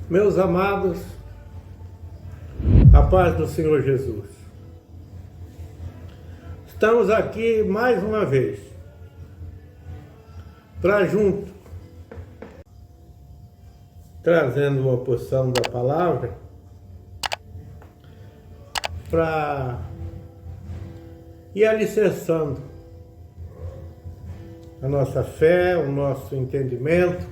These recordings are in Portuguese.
Meus amados, a paz do Senhor Jesus. Estamos aqui mais uma vez para junto, trazendo uma porção da palavra para ir alicerçando a nossa fé, o nosso entendimento,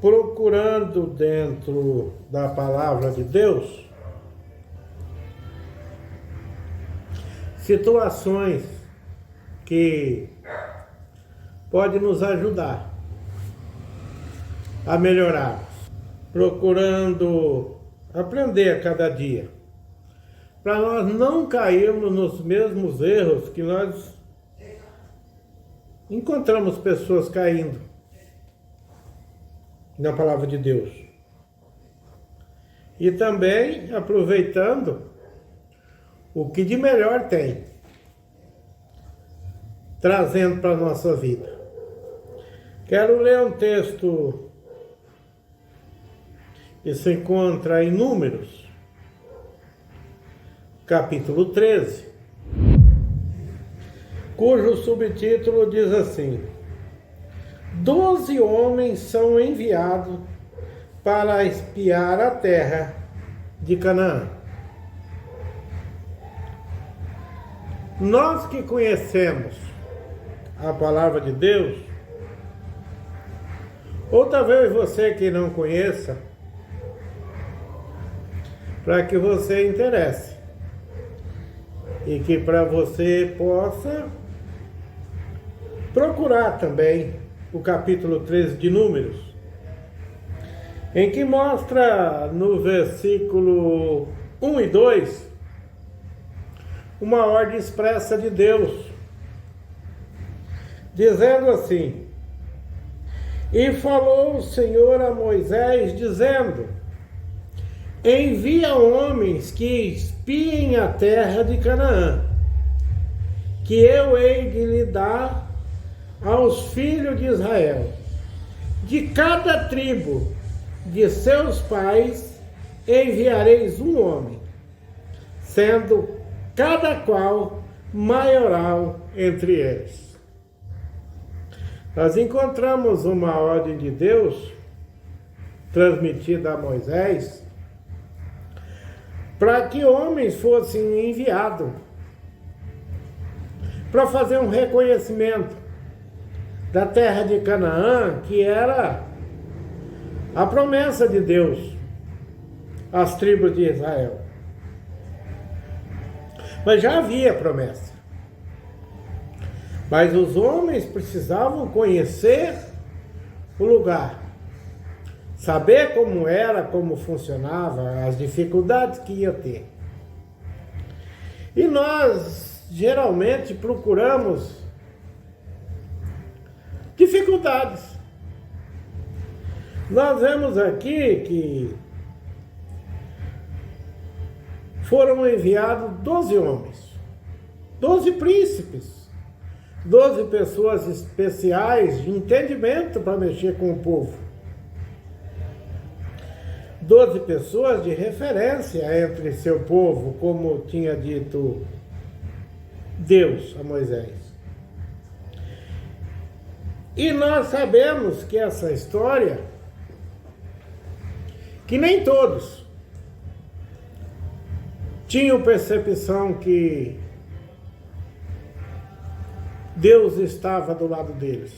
procurando dentro da palavra de Deus situações que podem nos ajudar a melhorar, procurando aprender a cada dia, para nós não cairmos nos mesmos erros que nós encontramos pessoas caindo na palavra de Deus. E também aproveitando o que de melhor tem, trazendo para a nossa vida. Quero ler um texto que se encontra em Números, capítulo 13, cujo subtítulo diz assim: 12 homens são enviados para espiar a terra de Canaã. Nós que conhecemos a palavra de Deus, ou talvez você que não conheça, para que você interesse e que para você possa procurar também o capítulo 13 de Números, em que mostra no versículo 1 e 2 uma ordem expressa de Deus, dizendo assim: E falou o Senhor a Moisés, dizendo: Envia homens que espiem a terra de Canaã, que eu hei de lhe dar aos filhos de Israel. De cada tribo de seus pais enviareis um homem, sendo cada qual maioral entre eles. Nós encontramos uma ordem de Deus transmitida a Moisés para que homens fossem enviados para fazer um reconhecimento da terra de Canaã, que era a promessa de Deus às tribos de Israel. Mas já havia promessa. Mas os homens precisavam conhecer o lugar, saber como era, como funcionava, as dificuldades que ia ter. E nós geralmente procuramos dificuldades. Nós vemos aqui que foram enviados 12 homens, 12 príncipes, 12 pessoas especiais de entendimento para mexer com o povo, 12 pessoas de referência entre seu povo, como tinha dito Deus a Moisés. E nós sabemos que essa história, que nem todos tinham percepção que Deus estava do lado deles.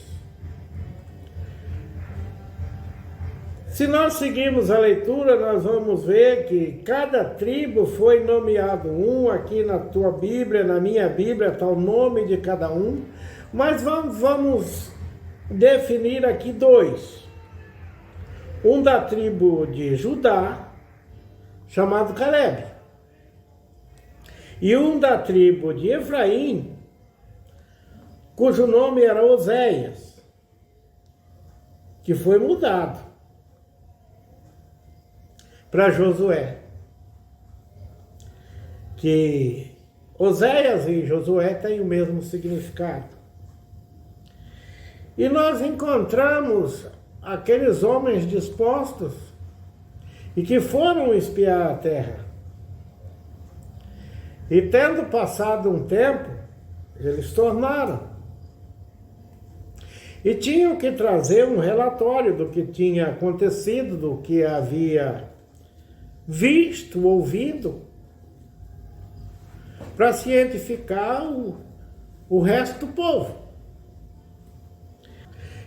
Se nós seguirmos a leitura, nós vamos ver que cada tribo foi nomeado um, aqui na tua Bíblia, na minha Bíblia, está o nome de cada um, mas vamos definir aqui dois. Um da tribo de Judá, chamado Caleb, e um da tribo de Efraim, cujo nome era Oséias, que foi mudado para Josué. Que Oséias e Josué têm o mesmo significado. E nós encontramos aqueles homens dispostos e que foram espiar a terra. E tendo passado um tempo, eles tornaram. E tinham que trazer um relatório do que tinha acontecido, do que havia visto, ouvido, para cientificar o resto do povo.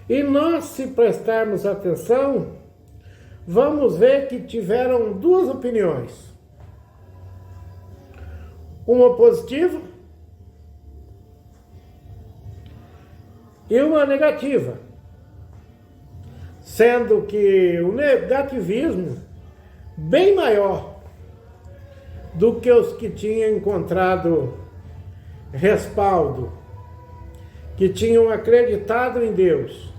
E nós, se prestarmos atenção, vamos ver que tiveram duas opiniões. Uma positiva e uma negativa. Sendo que o negativismo bem maior do que os que tinham encontrado respaldo, que tinham acreditado em Deus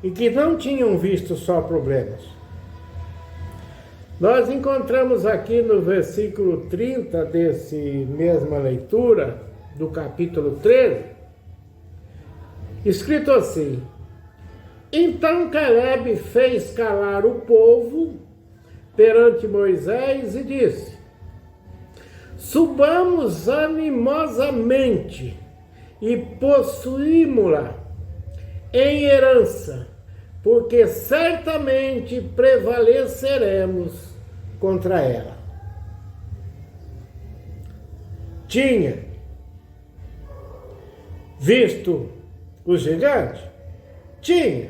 e que não tinham visto só problemas. Nós encontramos aqui no versículo 30 desse mesma leitura, do capítulo 13, escrito assim: Então Caleb fez calar o povo perante Moisés e disse: Subamos animosamente e possuímo-la em herança, porque certamente prevaleceremos contra ela. Tinha visto o gigante? Tinha.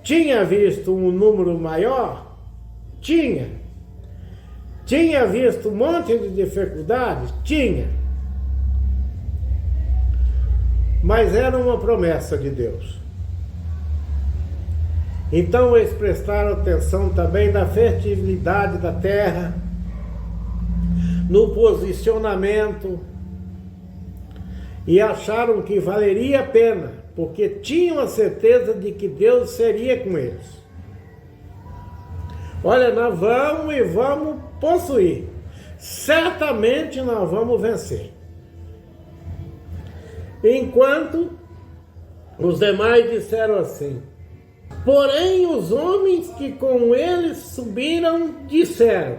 Tinha visto um número maior? Tinha. Tinha visto um monte de dificuldades? Tinha. Mas era uma promessa de Deus. Então eles prestaram atenção também na fertilidade da terra, no posicionamento, e acharam que valeria a pena, porque tinham a certeza de que Deus seria com eles. Olha, nós vamos possuir. Certamente nós vamos vencer. Enquanto os demais disseram assim: Porém os homens que com eles subiram disseram: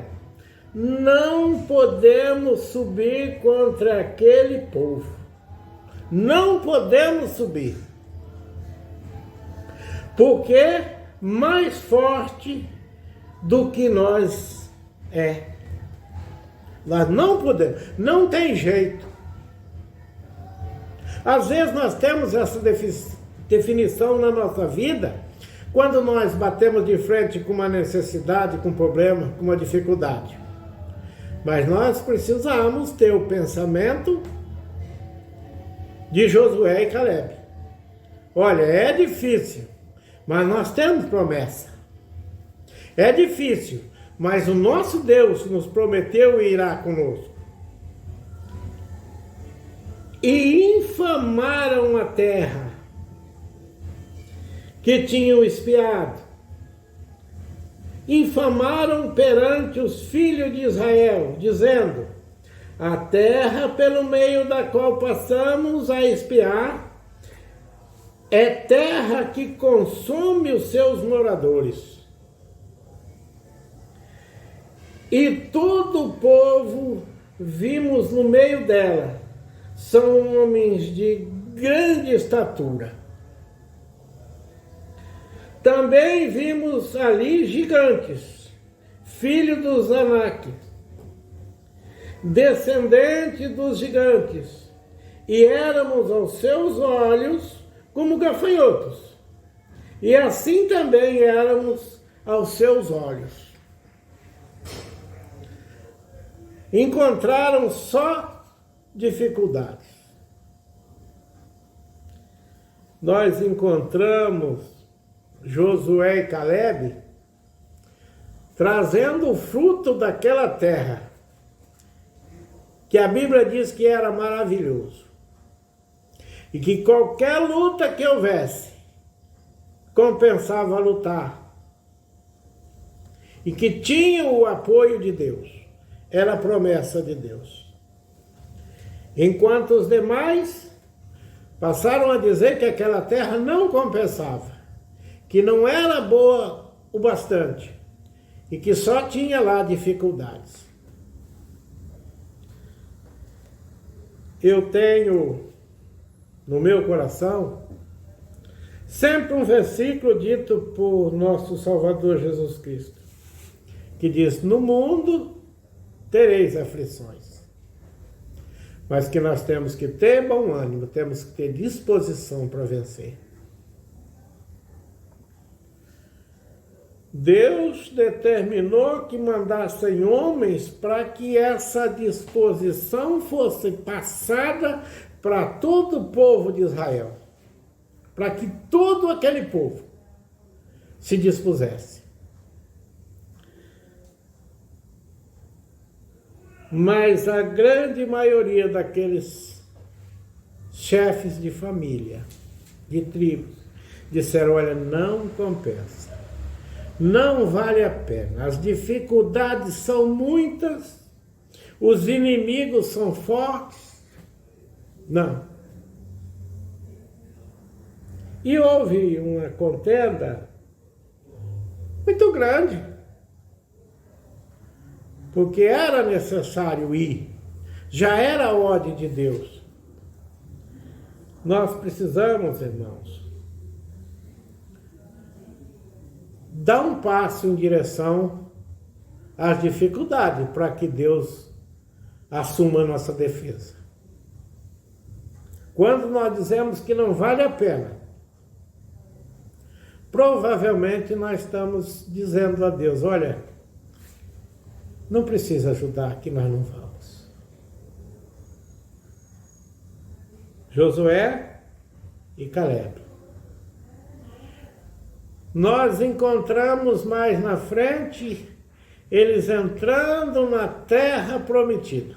Não podemos subir contra aquele povo. Não podemos subir. Porque mais forte do que nós é. Nós não podemos, não tem jeito. Às vezes nós temos essa definição na nossa vida, quando nós batemos de frente com uma necessidade, com um problema, com uma dificuldade. Mas nós precisamos ter o pensamento de Josué e Caleb. Olha, é difícil, mas nós temos promessa. É difícil, mas o nosso Deus nos prometeu e irá conosco. E infamaram a terra que tinham espiado. Infamaram perante os filhos de Israel, dizendo: A terra pelo meio da qual passamos a espiar é terra que consome os seus moradores. E todo o povo vimos no meio dela. São homens de grande estatura. Também vimos ali gigantes, filhos dos Anak, descendentes dos gigantes, e éramos aos seus olhos como gafanhotos, e assim também éramos aos seus olhos. Encontraram só dificuldades. Nós encontramos Josué e Caleb trazendo o fruto daquela terra que a Bíblia diz que era maravilhoso. E que qualquer luta que houvesse, compensava lutar. E que tinha o apoio de Deus. Era a promessa de Deus. Enquanto os demais passaram a dizer que aquela terra não compensava, que não era boa o bastante e que só tinha lá dificuldades. Eu tenho no meu coração sempre um versículo dito por nosso Salvador Jesus Cristo, que diz: no mundo tereis aflições, mas que nós temos que ter bom ânimo, temos que ter disposição para vencer. Deus determinou que mandassem homens para que essa disposição fosse passada para todo o povo de Israel, para que todo aquele povo se dispusesse. Mas a grande maioria daqueles chefes de família, de tribos, disseram: olha, não compensa. Não vale a pena. As dificuldades são muitas, os inimigos são fortes. Não. E houve uma contenda muito grande, porque era necessário ir, já era a ordem de Deus. Nós precisamos, irmãos, dar um passo em direção às dificuldades para que Deus assuma a nossa defesa. Quando nós dizemos que não vale a pena, provavelmente nós estamos dizendo a Deus: olha, não precisa ajudar que nós não vamos. Josué e Caleb. Nós encontramos mais na frente eles entrando na terra prometida.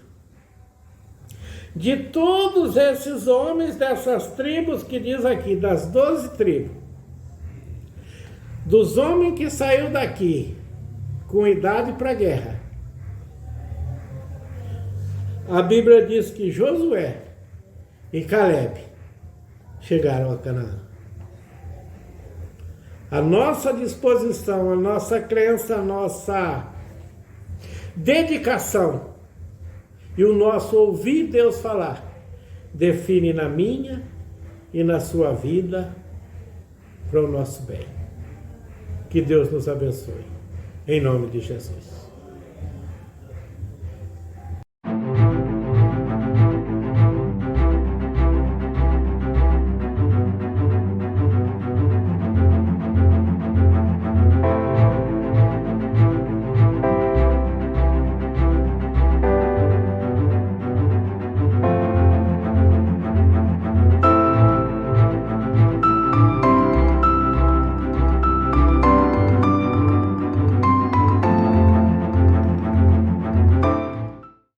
De todos esses homens dessas tribos que diz aqui, das 12 tribos, dos homens que saiu daqui com idade para a guerra, a Bíblia diz que Josué e Caleb chegaram a Canaã. A nossa disposição, a nossa crença, a nossa dedicação e o nosso ouvir Deus falar define na minha e na sua vida para o nosso bem. Que Deus nos abençoe. Em nome de Jesus.